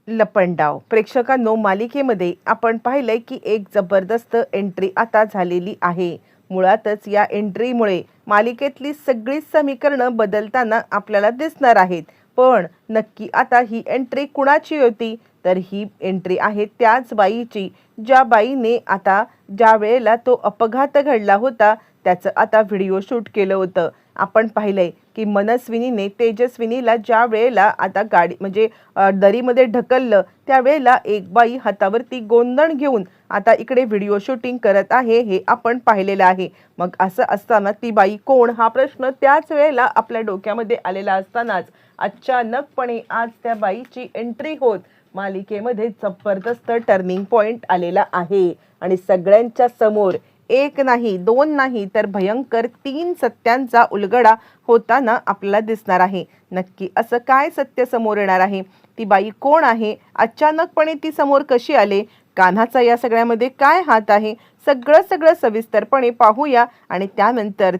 लपंडाव प्रेक्षकांनो, मालिकेमध्ये आपण पाहिलंय की एक जबरदस्त एंट्री आता झालेली आहे। मुळातच या एंट्रीमुळे मालिकेतली सगळी समीकरणं बदलताना आपल्याला दिसणार आहेत। पण नक्की आता ही एंट्री कुणाची होती? तर ही एंट्री आहे त्याच बाईची, ज्या बाईने आता ज्या वेळेला तो अपघात घडला होता त्याचं आता व्हिडिओ शूट केलं होतं। आपण पाहिलंय की मनस्विनीने तेजस्विनीला ज्या वेळेला आता गाडी म्हणजे दरीमध्ये ढकललं त्यावेळेला एक बाई हातावरती गोंधण घेऊन आता इकडे व्हिडिओ शूटिंग करत आहे, हे आपण पाहिलेलं आहे। मग असं असताना ती बाई कोण हा प्रश्न त्याच वेळेला आपल्या डोक्यामध्ये आलेला असतानाच अचानकपणे आज त्या बाईची एंट्री होत मालिकेमध्ये जबरदस्त टर्निंग पॉइंट आलेला आहे आणि सगळ्यांच्या समोर एक नाही दोन नाही तर भयंकर 3 सत्यांचा उलगडा होताना आपल्याला दिसणार आहे। नक्की असं काय सत्य समोर येणार आहे? ती बाई कोण आहे? अचानकपणे ती समोर कशी आले? कान्हाचा या सगळ्यामध्ये काय हात आहे? सगळं सविस्तरपणे पाहूया आणि त्यानंतर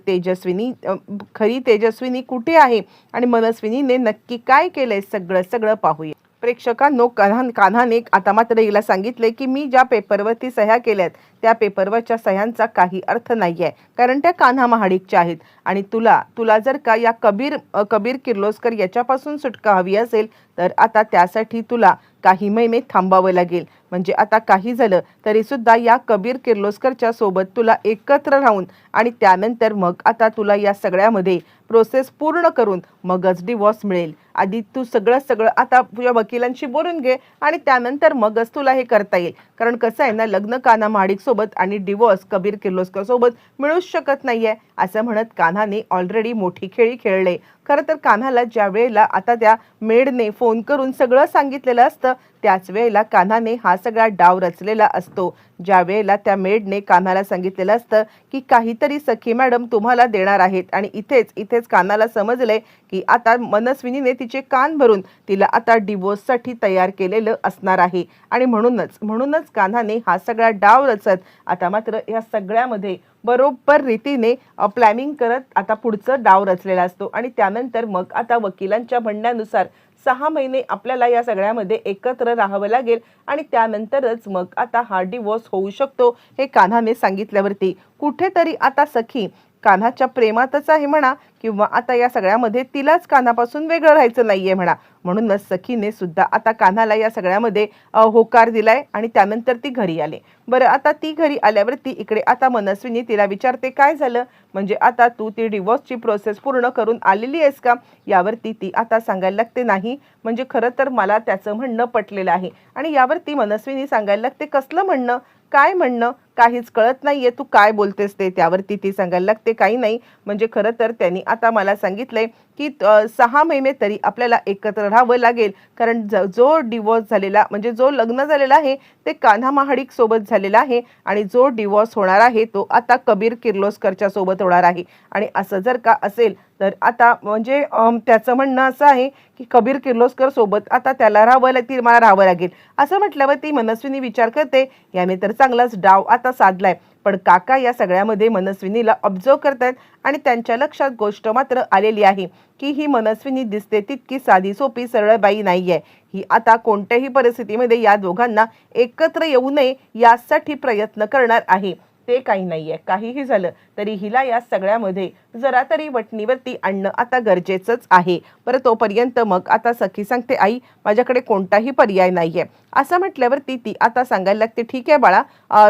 खरी तेजस्विनी कुठे आहे आणि मनस्विनीने नक्की काय केलंय सगळं पाहूया। प्रेक्षकांनो, कान्हाने आता मात्र हिला सांगितले की मी ज्या पेपरवरती सह्या केल्यात त्या पेपरवरच्या सह्यांचा काही अर्थ नाहीये, कारण त्या कान्हा महाडिकच्या आहेत आणि तुला जर का या कबीर किर्लोस्कर याच्यापासून सुटका हवी असेल तर आता त्यासाठी तुला काही महिने थांबावं लागेल। म्हणजे आता काही झालं तरी सुद्धा या कबीर किर्लोस्करच्या सोबत तुला एकत्र राहून आणि त्यानंतर मग आता तुला या सगळ्यामध्ये प्रोसेस पूर्ण करून मगच डिवॉर्स मिळेल। आधी तू सगळं आता तुझ्या वकिलांशी बोलून घे आणि त्यानंतर मगच तुला हे करता येईल। कारण कसं आहे ना, लग्न कान्हा महाडिक सोबत आणि डिवॉर्स कबीर किर्लोस्कर सोबत मिळूच शकत नाहीये असं म्हणत कान्हाने ऑलरेडी मोठी खेळी खेळले। खरं तर कान्हाला ज्या वेळेला आता त्या मेडने फोन करून सगळं सांगितलेलं असतं त्याच वेळेला कान्हाने हा सगळा डाव रचलेला असतो। ज्या वेळेला त्या मेडने कान्हाला सांगितलेलं असतं की काहीतरी सखी मॅडम तुम्हाला देणार आहेत आणि इथेच कान्हाला समजले की आता मनस्विनीने तिचे कान भरून तिला आता डिवोर्ससाठी तयार केलेलं असणार आहे आणि म्हणूनच कान्हाने हा सगळा डाव रचत आता मात्र या सगळ्यामध्ये बरोबर रीतीने प्लॅनिंग करत आता पुढचं डाव रचलेला असतो आणि त्यानंतर मग आता वकिलांच्या म्हणण्यानुसार 6 महिने आपल्याला या सगळ्यामध्ये एकत्र राहावं लागेल आणि त्यानंतरच मग आता हा डिवोर्स होऊ शकतो हे कान्हाने सांगितल्यावरती कुठेतरी आता सखी कान्हाच्या प्रेमातच आहे म्हणा किंवा आता या सगळ्यामध्ये तिलाच कान्हापासून वेगळं राहायचं नाहीये म्हणा। म्हणूनच सखीने सुद्धा आता कान्हाला या सगळ्यामध्ये होकार दिलाय आणि त्यानंतर ती घरी आले। बरं, आता ती घरी आल्यावरती इकडे आता मनस्विनी तिला विचारते काय झालं, म्हणजे आता तू ती डिवोर्सची प्रोसेस पूर्ण करून आलेली आहेस का? यावरती ती आता सांगायला लागते नाही, म्हणजे खरं तर मला त्याचं म्हणणं पटलेलं आहे। आणि यावरती मनस्विनी सांगायला लागते कसलं म्हणणं, काय म्हणणं, काहीच कळत नाहीये तू काय बोलतेस ते। त्यावरती ती सांगायला लागते काही नाही, म्हणजे खरं तर त्यांनी आता मला सांगितलंय की 6 महिने तरी आपल्याला एकत्र राहावं लागेल, कारण जो डिवोर्स झालेला म्हणजे जो लग्न झालेला आहे ते कान्हा महाडिक सोबत झालेला आहे आणि जो डिवोर्स होणार आहे तो आता कबीर किर्लोस्करच्या सोबत होणार आहे। आणि असं जर का असेल तर आता म्हणजे त्याचं म्हणणं असं आहे की कबीर किर्लोस्कर सोबत आता त्याला मला राहावं लागेल। असं म्हटल्यावर ती मनस्विनी विचार करते याने तर चांगलाच डाव आता साधलाय। पण काका या सगळ्यामध्ये मनस्विनीला ऑब्झर्व करतात आणि त्यांच्या लक्षात गोष्ट मात्र आलेली आहे की ही मनस्विनी दिसते तितकी साधी सोपी सरळ बाई नाहीये। ही आता कोणत्याही परिस्थितीमध्ये या दोघांना एकत्र येऊ नये यासाठी प्रयत्न करणार आहे। ते काही नाहीये, काहीही झालं तरी हिला या सगळ्यामध्ये जरा तरी वटणीवरती आणणं आता गरजेचंच आहे। बरं, तोपर्यंत मग आता सखी सांगते आई माझ्याकडे कोणताही पर्याय नाहीये। असं म्हटल्यावरती ती आता सांगायला लागते ठीक आहे बाळा,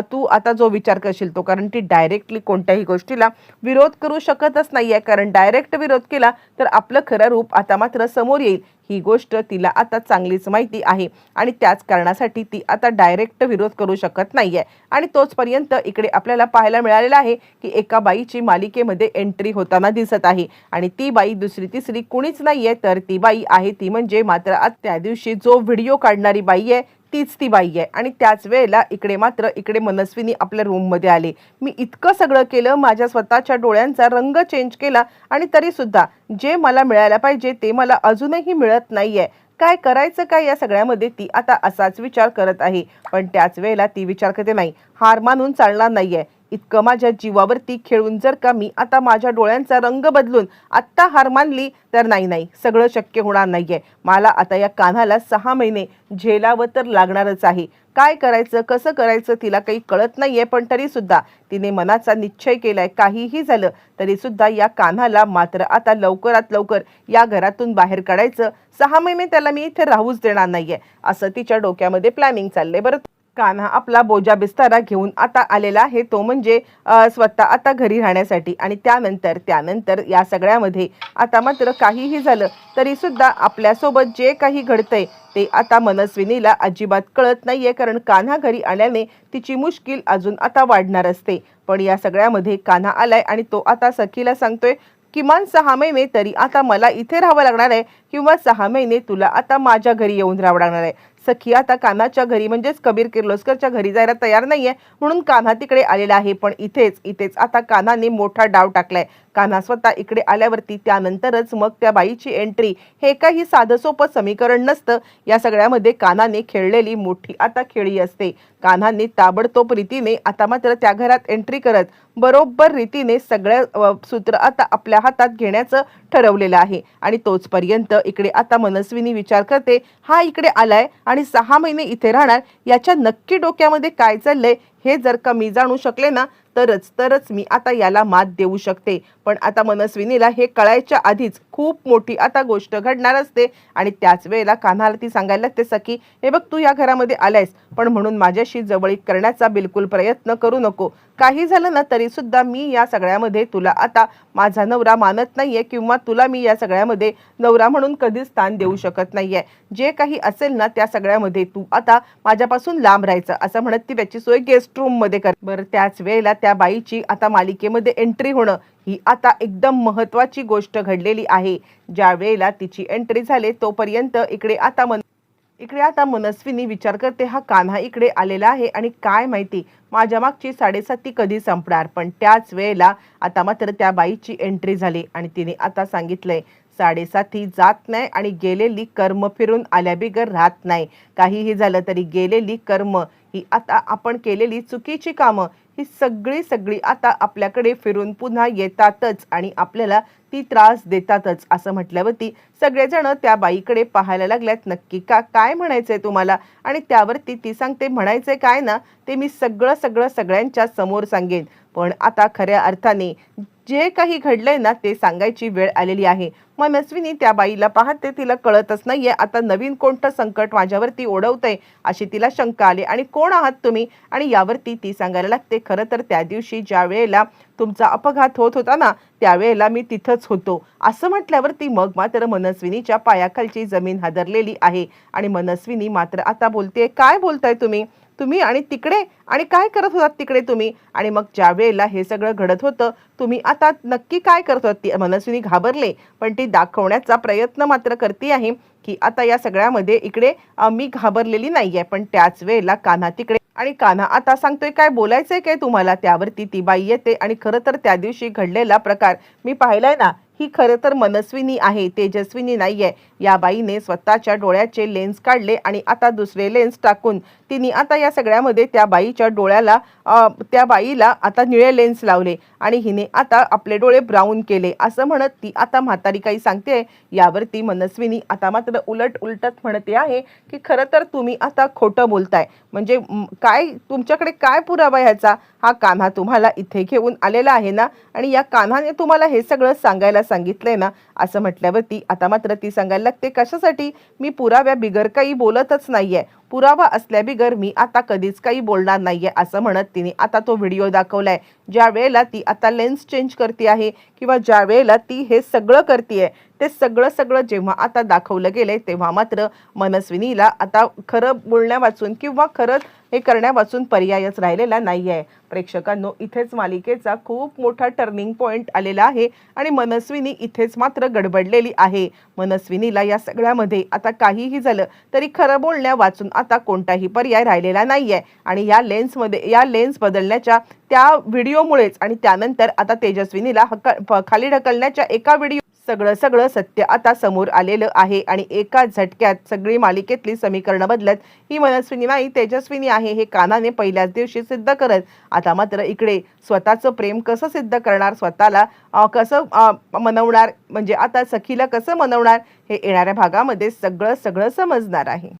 तू आता जो विचार करशील तो, कारण ती डायरेक्टली कोणत्याही गोष्टीला विरोध करू शकतच नाहीये, कारण डायरेक्ट विरोध केला तर आपलं खरं रूप आता मात्र समोर येईल ही गोष्ट तिला आता चांगलीच माहिती आहे आणि त्याच कारणासाठी ती आता डायरेक्ट विरोध करू शकत नाहीये। आणि तोचपर्यंत इकडे आपल्याला पाहायला मिळालेलं आहे की एका बाईची मालिकेमध्ये एंट्री होताना दिसत आहे आणि ती बाई दुसरी तिसरी कुणीच नाहीये तर ती बाई आहे ती म्हणजे मात्र आज त्या दिवशी जो व्हिडिओ काढणारी बाई आहे तीच ती बाई आहे। आणि त्याच वेळेला इकडे मनस्विनी आपल्या रूम मध्ये आले। मी इतकं सगळं केलं, माझ्या स्वतःच्या डोळ्यांचा रंग चेंज केला आणि तरी सुद्धा जे मला मिळायला पाहिजे ते मला अजूनही मिळत नाहीये, काय करायचं काय या सगळ्यामध्ये ती आता असाच विचार करत आहे। पण त्याच वेळेला ती विचार करते नाही, हार मानून चालणार नाहीये, इतकं माझ्या जीवावरती खेळून जर का मी आता माझ्या डोळ्यांचा रंग बदलून आत्ता हार मानली तर नाही, सगळं शक्य होणार नाहीये. मला आता या कान्हाला 6 महिने झेलावं तर लागणारच आहे. काय करायचं, कसं करायचं तिला काही कळत नाहीये, पण तरी सुद्धा तिने मनाचा निश्चय केलाय. काहीही झालं तरी सुद्धा या कान्हाला मात्र आता लवकरात लवकर या घरातून बाहेर काढायचं. 6 महिने त्याला मी इथे राहूच देणार नाहीये, असं तिच्या डोक्यामध्ये प्लॅनिंग चाललंय. बरं, कान्हा आपला बोजा बिस्तारा घेऊन आता आलेला आहे, तो म्हणजे स्वतः आता घरी राहण्यासाठी. आणि त्यानंतर या सगळ्यामध्ये आता मात्र काहीही झालं तरी सुद्धा आपल्यासोबत जे काही घडतंय ते आता मनस्विनीला अजिबात कळत नाहीये, कारण कान्हा घरी आल्याने तिची मुश्किल अजून आता वाढणार असते. पण या सगळ्यामध्ये कान्हा आलाय आणि तो आता सखीला सांगतोय, किमान 6 महिने तरी आता मला इथे राहावं लागणार आहे, किंवा 6 महिने तुला आता माझ्या घरी येऊन राहावं लागणार आहे. सखी आता कान्हाच्या घरी म्हणजेच कबीर किर्लोस्करच्या घरी जायला तयार नाहीये, म्हणून कान्हा तिकडे आलेला आहे. पण इथेच आता कान्हाने मोठा डाव टाकलाय. कान्हा स्वतः इकडे आल्यावरती त्यानंतरच मग त्या बाईची एंट्री हे काही साधं सोपं समीकरण नसतं. या सगळ्यामध्ये कान्हाने खेळलेली मोठी आता खेळी असते. कान्हाने ताबडतोब रीतीने आता मात्र त्या घरात एंट्री करत बरोबर रीतीने सगळ्या सूत्र आता आपल्या हातात घेण्याचं ठरवलेलं आहे. आणि तोचपर्यंत इकडे आता मनस्विनी विचार करते, हा इकडे आलाय आणि 6 महिने इथे राहणार, याच्या नक्की डोक्यामध्ये काय चाललंय हे जर का मी जाणू शकले ना तरच मी आता याला मात देऊ शकते. पण आता मनस्विनीला हे कळायच्या आधीच खूप मोठी आता गोष्ट घडणार असते. आणि त्याच वेळेला कान्हाला ती सांगायला लागते, सखी हे बघ, तू या घरामध्ये आलायस, पण म्हणून माझ्याशी जवळीक करण्याचा बिलकुल प्रयत्न करू नको. काही झालं ना तरी सुद्धा मी या सगळ्यामध्ये तुला आता माझा नवरा मानत नाहीये, किंवा तुला मी या सगळ्यामध्ये नवरा म्हणून कधीच स्थान देऊ शकत नाहीये. जे काही असेल ना त्या सगळ्यामध्ये तू आता माझ्यापासून लांब राहायचं, असं म्हणत ती त्याची सोय गेस्ट रूम मध्ये कर. बरं, त्याच वेळेला त्या बाईची आता मालिकेमध्ये एंट्री होणं ही आता एकदम महत्त्वाची गोष्ट घडलेली आहे. ज्या वेळेला तिची एंट्री झाली तोपर्यंत इकडे आता मनस्विनी विचार करते, हा कान्हा इकडे आलेला आहे आणि काय माहिती माझ्या मागची 7.5 कधी संपणार. पण त्याच वेळेला आता मात्र त्या बाईची एंट्री झाली आणि तिने आता सांगितलंय, 7.5 जात नाही आणि गेलेली कर्म फिरून आल्याबिगर राहत नाही. काहीही झालं तरी गेलेली कर्म ही आता आपण केलेली चुकीची कामं ही सगळी आता आपल्याकडे फिरून पुन्हा येतातच आणि आपल्याला ती त्रास देतातच. असं म्हटल्यावरती सगळेजण त्या बाईकडे पाहायला लागल्यात, नक्की काय म्हणायचंय तुम्हाला. आणि त्यावरती ती सांगते, म्हणायचंय काय ना ते मी सगळ्यांच्या समोर सांगेन, पण आता खऱ्या अर्थाने जे काही घडलंय ना ते सांगायची वेळ आलेली आहे. मनस्विनी त्या बाईला पाहते, तिला कळतच नाहीये आता नवीन कोणतं संकट माझ्यावरती ओढवतंय अशी तिला शंका आली. आणि कोण आहात तुम्ही. आणि यावरती ती सांगायला लागते, खरं तर त्या दिवशी ज्या वेळेला तुमचा अपघात होत होता ना त्यावेळेला मी तिथंच होतो. असं म्हटल्यावरती मग मात्र मनस्विनीच्या पायाखालची जमीन हादरलेली आहे. आणि मनस्विनी मात्र आता बोलते, काय बोलताय तुम्ही आणि तिकडे, आणि काय करत होतात तिकडे तुम्ही. आणि मग ज्या वेळेला हे सगळं घडत होतं तुम्ही आता नक्की काय करत होती. मनस्विनी घाबरले, पण ती दाखवण्याचा प्रयत्न मात्र करते आहे की आता या सगळ्यामध्ये इकडे मी घाबरलेली नाहीये. पण त्याच वेळेला कान्हा तिकडे, आणि कान्हा आता सांगतोय, काय बोलायचंय काय तुम्हाला. त्यावरती ती बाई येते आणि खरं तर त्या दिवशी घडलेला प्रकार मी पाहिलाय ना, ही खरं तर मनस्विनी आहे, तेजस्विनी नाहीये. या बाईने स्वतःच्या डोळ्याचे लेन्स काढले आणि आता दुसरे लेन्स टाकून तिने आता या सगळ्यामध्ये त्या बाईच्या डोळ्याला त्या बाईला आता निळे लेन्स लावले आणि हिने आता आपले डोळे ब्राऊन केले. असं म्हणत ती आता म्हातारी काही सांगते. यावरती मनस्विनी आता मात्र उलटत म्हणते आहे की खरं तर तुम्ही आता खोटं बोलताय. म्हणजे काय तुमच्याकडे काय पुरावा ह्याचा. हा कान्हा तुम्हाला इथे घेऊन आलेला आहे ना, आणि या कान्हाने तुम्हाला हे सगळं सांगायला सांगितलंय ना. असं म्हटल्यावरती आता मात्र ती सांगायला लागते, कशासाठी. मी पुराव्या बिगर काही बोलतच नाहीये, पुरावा असल्या बिगर मी आता कधीच काही बोलणार नाहीये. असं म्हणत तिने आता तो व्हिडिओ दाखवलाय ज्या वेळेला ती आता लेन्स चेंज करते आहे, किंवा ज्या वेळेला ती हे सगळं करते. ते सगळं जेव्हा आता दाखवलं गेलंय तेव्हा मात्र मनस्विनीला आता खरं बोलण्या वाचून किंवा खरं हे करण्या वाचून पर्यायच राहिलेला नाहीये. प्रेक्षकांनो, इथेच मालिकेचा खूप मोठा टर्निंग पॉइंट आलेला आहे आणि मनस्विनी इथेच मात्र गडबडलेली आहे. मनस्विनीला या सगळ्यामध्ये आता काहीही झालं तरी खरं बोलण्या वाचून आता कोणताही पर्याय राहिलेला नाहीये. आणि या लेन्स बदलण्याच्या त्या व्हिडिओमुळेच आणि त्यानंतर आता तेजस्विनीला खाली ढकलण्याच्या एका व्हिडिओ सगळं सत्य आता समोर आलेलं आहे आणि एका झटक्यात सगळी मालिकेतली समीकरणं बदलत ही मनस्विनी नाही तेजस्विनी आहे हे कानाने पहिल्याच दिवशी सिद्ध करत आता मात्र इकडे स्वतःचं प्रेम कसं सिद्ध करणार, स्वतःला कसं मनवणार, म्हणजे आता सखीला कसं मनवणार हे येणाऱ्या भागामध्ये सगळं समजणार आहे.